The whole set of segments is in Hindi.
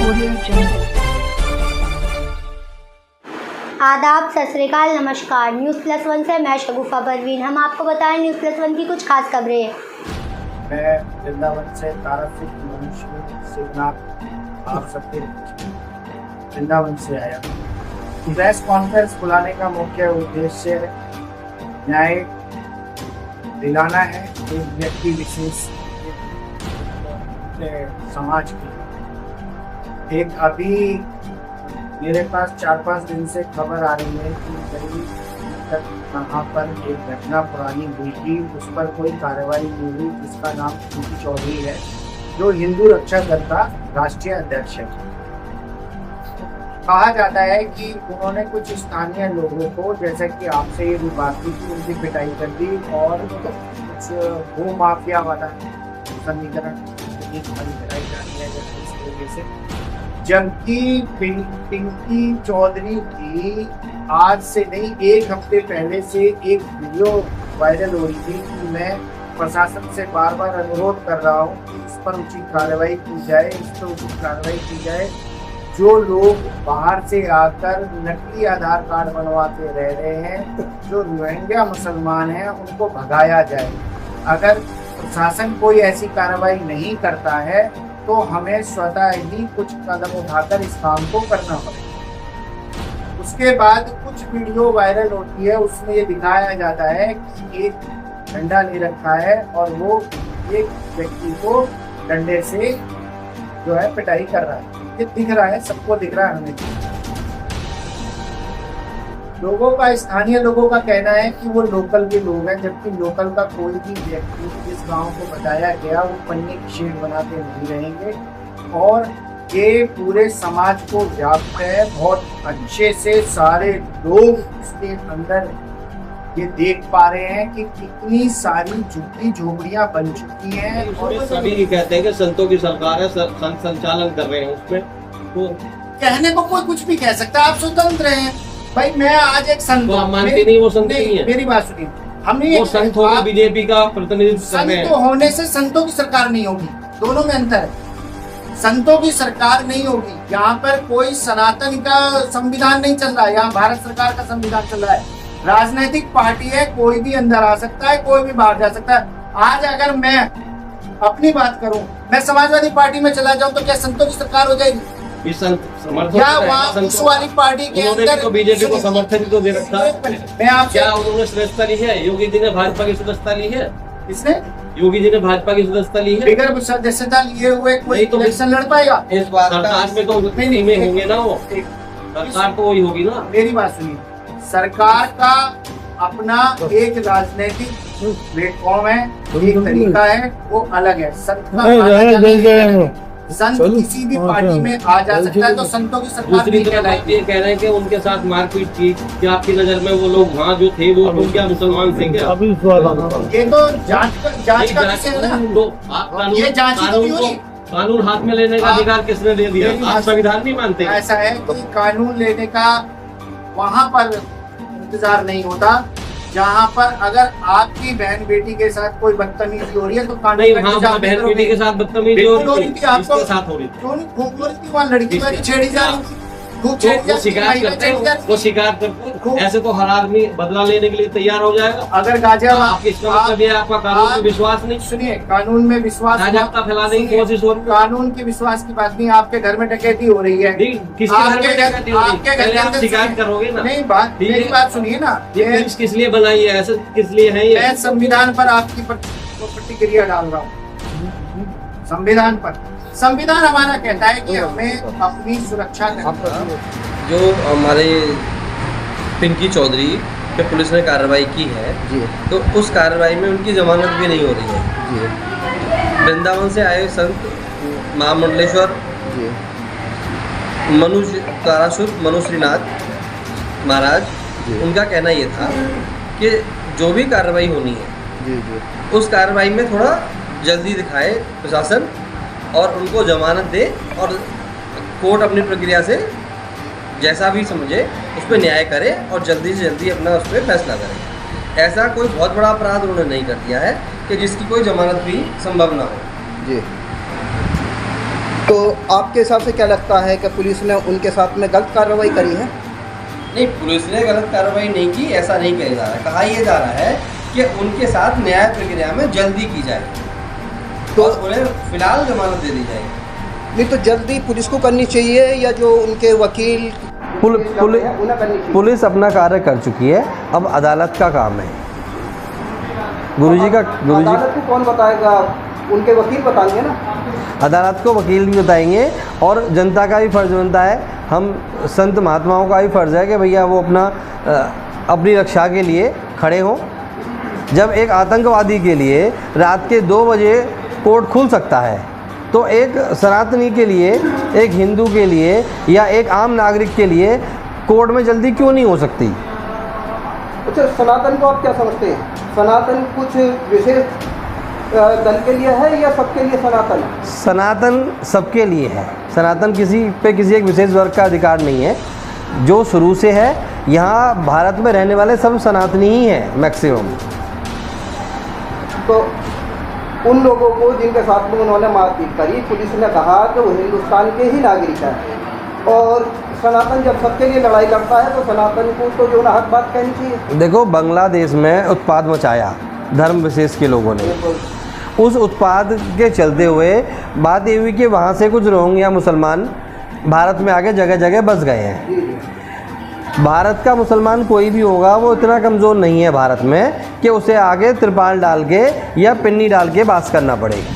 आदाब, सत श्री अकाल, नमस्कार। न्यूज़ प्लस वन से मैं शगुफा परवीन। हम आपको बताएं न्यूज़ प्लस वन की कुछ खास खबरें। मैं वृंदावन से तारफिक मनुष्य शिवनाथ आप सबके वृंदावन से आया। प्रेस कॉन्फ्रेंस बुलाने का मुख्य उद्देश्य न्याय दिलाना है एक व्यक्ति विशेष समाज की। एक अभी मेरे पास 4-5 दिन से खबर आ रही है कि करीब तक वहाँ पर एक घटना पुरानी हुई थी, उस पर कोई कार्रवाई नहीं हुई, जिसका नाम पिंकी चौधरी है, जो हिंदू रक्षा दल का राष्ट्रीय अध्यक्ष है। कहा जाता है कि उन्होंने कुछ स्थानीय लोगों को, जैसे कि आपसे ये भी बात की, उनकी पिटाई कर दी और कुछ भू माफिया वाला समीकरण पिटाई कर दिया जैसे इस तरीके से। जबकि पिंकी चौधरी की आज से नहीं 1 हफ्ते पहले से एक वीडियो वायरल हो रही थी कि मैं प्रशासन से बार बार अनुरोध कर रहा हूँ कि इस पर उचित कार्रवाई की जाए, इस पर उचित कार्रवाई की जाए। जो लोग बाहर से आकर नकली आधार कार्ड बनवाते रह रहे हैं, जो रोहिंग्या मुसलमान हैं, उनको भगाया जाए। अगर प्रशासन कोई ऐसी कार्रवाई नहीं करता है तो हमें स्वतः ही कुछ कदम उठाकर इस काम को करना पड़ेगा। उसके बाद कुछ वीडियो वायरल होती है, उसमें ये दिखाया जाता है कि एक डंडा ले रखा है और वो एक व्यक्ति को डंडे से जो है पिटाई कर रहा है। ये दिख रहा है, सबको दिख रहा है हमें। लोगों का, स्थानीय लोगों का कहना है कि वो लोकल के लोग हैं, जबकि लोकल का कोई भी व्यक्ति जिस गांव को बताया गया वो पन्ने की शेड बनाते नहीं रहेंगे। और ये पूरे समाज को व्याप्त है, बहुत अच्छे से सारे लोग इसके अंदर ये देख पा रहे हैं कि कितनी सारी झुग्गी झोपड़ियां बन चुकी हैं। और सभी ये कहते हैं कि संतों की सरकार है, संत संचालन कर रहे हैं उसमें। तो कहने को कोई कुछ भी कह सकता है, आप स्वतंत्र हैं भाई। मैं आज एक संत तो मानते नहीं, वो संत नहीं है। मेरी बात सुनिए, हमने वो संत होगा, बीजेपी का प्रतिनिधित्व कर रहे हैं। संत होने से संतों की सरकार नहीं होगी, दोनों में अंतर है। संतों की सरकार नहीं होगी, यहाँ पर कोई सनातन का संविधान नहीं चल रहा है, यहाँ भारत सरकार का संविधान चल रहा है। राजनीतिक पार्टी है, कोई भी अंदर आ सकता है, कोई भी बाहर जा सकता है। आज अगर मैं अपनी बात करूं, मैं समाजवादी पार्टी में चला जाऊं तो क्या संतों की सरकार हो जाएगी? या वहाँ उस वाली पार्टी के अंदर तो बीजेपी को समर्थन तो दे रखा है। मैं आपसे, क्या उन्होंने सदस्यता ली है? योगी जी ने भाजपा की सदस्यता ली है? किसने? योगी जी ने भाजपा की सदस्यता ली है? बिगर सदस्यता लिए हुए कोई इलेक्शन लड़ पाएगा? इस बात सरकार में तो नहीं में होंगे ना, वो सरकार तो वही होगी ना। मेरी बात सुनिए, सरकार का अपना एक राजनीतिक प्लेटफॉर्म है, एक तरीका है, वो अलग है। संत किसी भी पार्टी में आ जा सकता है, तो संतों की सरकार दूसरी तरफ आप ये कह रहे हैं कि उनके साथ मारपीट की, क्या आपकी नजर में वो लोग वहाँ जो थे वो क्या मुसलमान थे क्या? ये तो जांच का विषय है ना। तो ये जांच कानून हाथ में लेने का अधिकार किसने दे दिया? आप संविधान नहीं मानते? ऐसा है, कोई कानून लेने का वहाँ पर इंतजार नहीं होता, जहाँ पर अगर आपकी बहन बेटी के साथ कोई बदतमीजी हो रही है तो कानून नहीं, वहाँ बहन बेटी के साथ बदतमीजी हो रही थी, आपको साथ हो रही थी। क्यों नहीं खूब हो रही थी? वहाँ लड़की वाली छेड़ी जा रही थी, खूब वो शिकायत करते हैं, वो शिकायत करते हैं। ऐसे तो हर आदमी बदला लेने के लिए तैयार हो जाएगा। अगर गाजियाबाद, आपकी इसका मतलब ये आपका कानून में विश्वास नहीं। सुनिए, कानून में विश्वास फैलाने की कोशिश हो रही है। कानून के विश्वास की बात नहीं, आपके घर में डकैती हो रही है। किसके घर में डकैती हो रही है? पहले आप शिकायत करोगे ना। नहीं, मेरी बात सुनिए ना, ये किस लिए बनाई है, ऐसे किस लिए है ये? मैं संविधान पर आपकी प्रतिक्रिया डाल रहा हूँ। संविधान हमारा कहता है कि हमें अपनी सुरक्षा करनी है। जो हमारे पिंकी चौधरी पे पुलिस ने कार्रवाई की है जी, तो उस कार्रवाई में उनकी जमानत भी नहीं हो रही है जी। वृंदावन से आए संत महामंडलेश्वर जी, मनु श्रीनाथ महाराज जी, उनका कहना ये था कि जो भी कार्रवाई होनी है जी जी, उस कार्रवाई में थोड़ा जल्दी दिखाए प्रशासन और उनको जमानत दे, और कोर्ट अपनी प्रक्रिया से जैसा भी समझे उस पर न्याय करे और जल्दी से जल्दी अपना उस पर फैसला करे। ऐसा कोई बहुत बड़ा अपराध उन्होंने नहीं कर दिया है कि जिसकी कोई जमानत भी संभव ना हो जी। तो आपके हिसाब से क्या लगता है कि पुलिस ने उनके साथ में गलत कार्रवाई करी है? नहीं, पुलिस ने गलत कार्रवाई नहीं की, ऐसा नहीं कहा जा रहा है। कहा यह जा रहा है कि उनके साथ न्याय प्रक्रिया में जल्दी की जाए तो और उन्हें फिलहाल जमानत दे दी जाएगी। नहीं तो जल्दी पुलिस को करनी चाहिए या जो उनके वकील उन्हें करनी चाहिए? पुलिस अपना कार्य कर चुकी है, अब अदालत का काम है। गुरुजी अदालत को कौन बताएगा? उनके वकील बताएंगे ना। अदालत को वकील भी बताएंगे और जनता का भी फर्ज बनता है, हम संत महात्माओं का भी फर्ज है कि भैया वो अपनी रक्षा के लिए खड़े हों। जब एक आतंकवादी के लिए रात के 2 बजे कोर्ट खुल सकता है, तो एक सनातनी के लिए, एक हिंदू के लिए या एक आम नागरिक के लिए कोर्ट में जल्दी क्यों नहीं हो सकती? अच्छा, सनातन को आप क्या समझते हैं? सनातन कुछ विशेष दल के लिए है या सबके लिए सनातन? सनातन सबके लिए है। सनातन किसी एक विशेष वर्ग का अधिकार नहीं है। जो शुरू से है, यहाँ भारत में रहने वाले सब सनातनी ही हैं मैक्सिमम। तो उन लोगों को जिनके साथ में उन्होंने मारपीट करी, पुलिस ने कहा कि वो हिंदुस्तान के ही नागरिक हैं, और सनातन जब सबके लिए लड़ाई लड़ता है तो सनातन को तो जो ना हक बात कहनी चाहिए। देखो, बांग्लादेश में उत्पाद मचाया धर्म विशेष के लोगों ने। उस उत्पाद के चलते हुए बात ये हुई कि वहाँ से कुछ रोहिंग्या मुसलमान भारत में आके जगह जगह बस गए हैं। भारत का मुसलमान कोई भी होगा, वो इतना कमज़ोर नहीं है भारत में कि उसे आगे तिरपाल डाल के या पिन्नी डाल के बास करना पड़ेगा।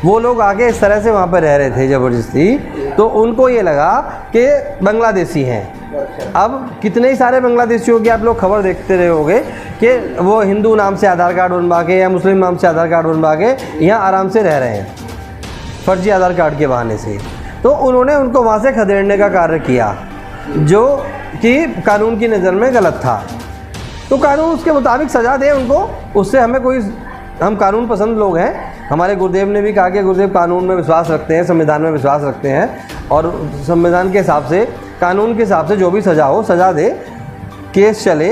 वो लोग आगे इस तरह से वहाँ पर रह रहे थे ज़बरदस्ती, तो उनको ये लगा कि बांग्लादेशी हैं। अब कितने ही सारे बांग्लादेशियों की आप लोग खबर देखते रहे होंगे कि वो हिंदू नाम से आधार कार्ड बनवा के या मुस्लिम नाम से आधार कार्ड बनवा के यहाँ आराम से रह रहे हैं फर्जी आधार कार्ड के बहाने से। तो उन्होंने उनको वहाँ से खदेड़ने का कार्य किया, जो कि कानून की नज़र में गलत था। तो कानून उसके मुताबिक सज़ा दे उनको, उससे हमें हम कानून पसंद लोग हैं। हमारे गुरुदेव ने भी कहा कि गुरुदेव कानून में विश्वास रखते हैं, संविधान में विश्वास रखते हैं, और संविधान के हिसाब से, कानून के हिसाब से जो भी सज़ा हो सज़ा दे, केस चले।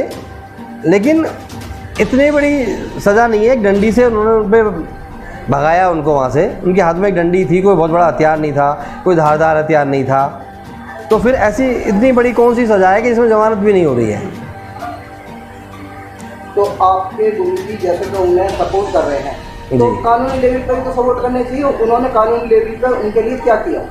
लेकिन इतनी बड़ी सज़ा नहीं है। एक डंडी से उन्होंने उन पर भगाया उनको वहाँ से। उनके हाथ में एक डंडी थी, कोई बहुत बड़ा हथियार नहीं था, कोई धारदार हथियार नहीं था। तो फिर ऐसी इतनी बड़ी कौन सी सज़ा है कि इसमें जमानत भी नहीं हो रही है? तो आपके गुरुजी जैसे तो उन्हें सपोर्ट कर रहे हैं, तो कानूनी लेवल पर भी तो सपोर्ट करने चाहिए। उन्होंने कानूनी लेवल पर उनके लिए क्या किया?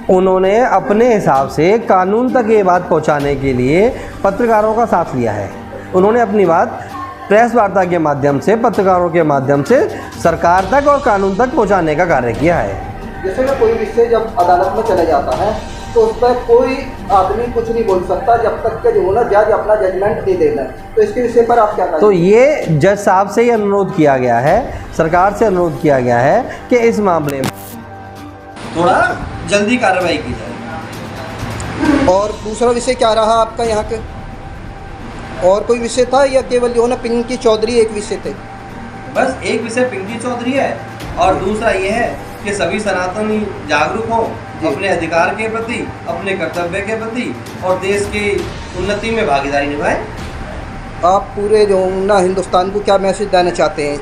उन्होंने अपने हिसाब से कानून तक ये बात पहुंचाने के लिए पत्रकारों का साथ लिया है। उन्होंने अपनी बात प्रेस वार्ता के माध्यम से, पत्रकारों के माध्यम से सरकार तक और कानून तक पहुंचाने का कार्य किया है। जैसे कि कोई विषय जब अदालत में चला जाता है तो उस पर कोई आदमी कुछ नहीं बोल सकता जब तक कि जो है ना जज अपना जजमेंट नहीं देगा। तो इसके विषय पर आप क्या कहेंगे? तो ये जज साहब से ही अनुरोध किया गया है, सरकार से अनुरोध किया गया है कि इस मामले में थोड़ा जल्दी कार्रवाई की जाए। और दूसरा विषय क्या रहा आपका यहाँ के? और कोई विषय था या केवल जो है ना पिंकी चौधरी एक विषय थे? बस एक विषय पिंकी चौधरी है, और दूसरा ये है कि सभी सनातनी जागरूक हों अपने अधिकार के प्रति, अपने कर्तव्य के प्रति, और देश की उन्नति में भागीदारी निभाएं। आप पूरे जो ना हिंदुस्तान को क्या मैसेज देना चाहते हैं?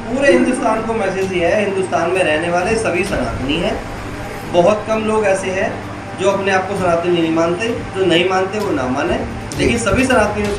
पूरे हिंदुस्तान को मैसेज ये है, हिंदुस्तान में रहने वाले सभी सनातनी हैं। बहुत कम लोग ऐसे हैं जो अपने आप को सनातनी नहीं मानते, जो नहीं मानते वो ना माने, लेकिन सभी सनातनियों